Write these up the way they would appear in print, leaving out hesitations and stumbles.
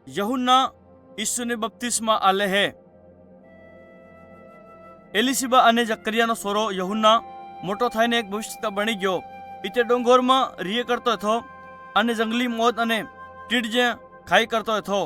યહુન્ના ઈસુને બપ્તિસ્મા આલે હે। એલિશબા અને જકરિયાનો સોરો યહુન્ના મોટો થઈને એક ભવિષ્યતા બની ગયો। ઈતે ડોંગોરમાં રીએ કરતો હતો અને જંગલી મોદ અને ટીડ જે ખાઈ કરતો હતો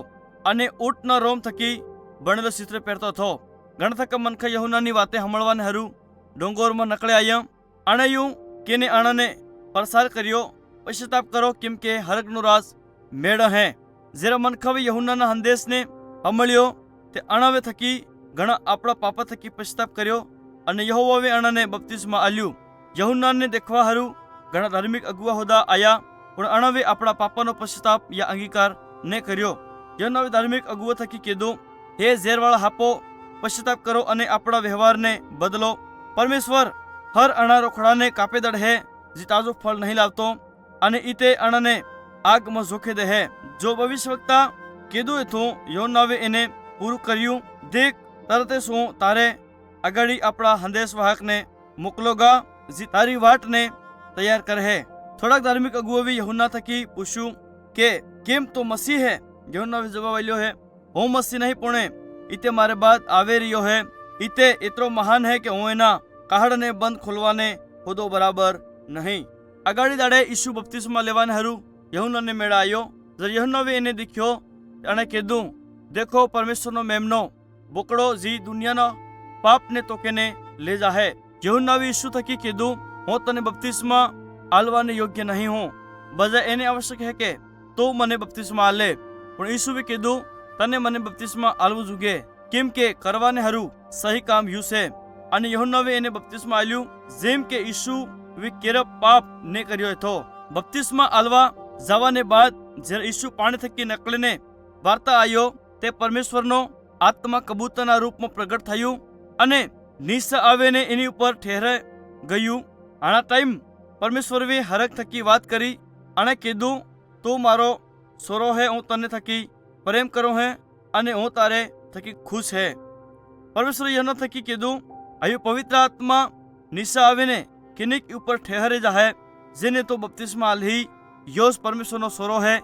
અને ઊંટના રોમ થકી બનેલો ચિત્ર પહેરતો હતો। ઘણા થકા મનખા યહુન્નાની વાતે સાંભળવાને હારું ડોંગોરમાં નકળે આવ્યા। આણ્યું કેને આણાને પ્રસાર કર્યો, પશ્ચાતાપ કરો કેમ કે હરકનું રાજ મેળ હે। જ્યારે મનખાવે યહુન્નાના સંદેશને સાંભળ્યો તે અણાવે થકી ઘણા આપણા પાપા થકી પશ્ચાતાપ કર્યો અને યહોવાએ અણાને બપ્તિસ્મા આલ્યું। યહુન્નાને દેખવા હારું ઘણા ધાર્મિક અગુવા હોદા આયા, પણ અણાવે આપણા પાપાનો પશ્ચાતાપ યા અંગીકાર ને કર્યો। યહુન્નાએ ધાર્મિક અગુવા થકી કીધું, હે ઝેરવાળા હાપો, પશ્ચાતાપ કરો અને આપણા વ્યવહારને બદલો। પરમેશ્વર હર અણા રોખડાને કાપે દડ હે જે તાજો ફળ નહીં લાવતો અને ઈતે અણાને આગમાં ઝોખે દે હે। જો ભવિષ્યવક્તા કીધું હતું યહુન્નાએ એને પૂરું કર્યું। દેખ તરતે શું તારે આગળી આપણા સંદેશવાહકને મોકલોગા જે તારી વાટને તૈયાર કરે હે। થોડાક ધાર્મિક અગુઓએ યહુન્ના થકી પૂછ્યું કે કેમ તો મસીહ હે? યહુન્નાએ જવાબ આલ્યો હે, હું મસીહ નહીં પણ ઈતે મારે બાદ આવે રહ્યો હે। ઈતે એટલો મહાન હે કે હું એના કાહડને બંધ ખોલવાને હોદો બરાબર નહીં। આગાડી દાડે ઈસુ બપ્તિસ્મા લેવાને હારું યહુન્નાને મેળા આવ્યો। જ્યારે યહુન્નાએ એને દેખ્યો એણે કીધું, દેખો પરમેશ્વરનો મેમનો બોકડો જી દુનિયાના પાપને તોકેને લે જાહે। યહુન્નાએ ઈસુ થકી કીધું, હું તને બપ્તિસ્મા આલવાને યોગ્ય નહીં હું, બજાય એને આવશ્યક હે કે તું મને બપ્તિસ્મા આલે। પણ ઈસુએ કીધું, તને મને બપ્તિસ્મા આલવું જોઈએ કેમ કે કરવાને હારું સહી કામ યુ છે। અને યહુન્નાએ એને બપ્તિસ્મા આલ્યું જેમ કે ઈસુ કેરપ પાપ ને કર્યો હતો। બપ્તિસ્મા આલવા જવાને બાદ જ્યારે ઈસુ પાણી થકી નકળીને વાર્તા આવ્યો તે પરમેશ્વરનો આત્મા કબૂતરના રૂપમાં પ્રગટ થયું અને નીચે આવીને એની ઉપર ઠેરે ગયું। આના ટાઈમ પરમેશ્વરે હરક થકી વાત કરી અને કીધું, તું મારો સોરો હે, હું તને થકી પ્રેમ કરું હે અને હું તારે થકી ખુશ હે। પરમેશ્વરે યહુન્ના થકી કીધું, હવે પવિત્ર આત્મા નીચે આવીને કિનિક ઉપર ઠહેરે જાહે, જેને તો બપ્તિસ્મા આલ્હી યોસ પરમેશ્વરનો સોરો હે।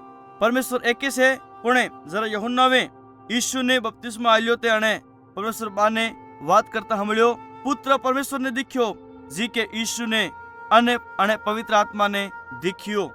પરમેશ્વર એકે છે પણ જરા યહુન્નાએ ઈસુને બપ્તિસ્મા આલ્યો તે અણે પરમેશ્વર બાને વાત કરતા સાંભળ્યો, પુત્ર પરમેશ્વરને દીખ્યો જી કે ઈસુને અને પવિત્ર આત્માને દીખ્યો।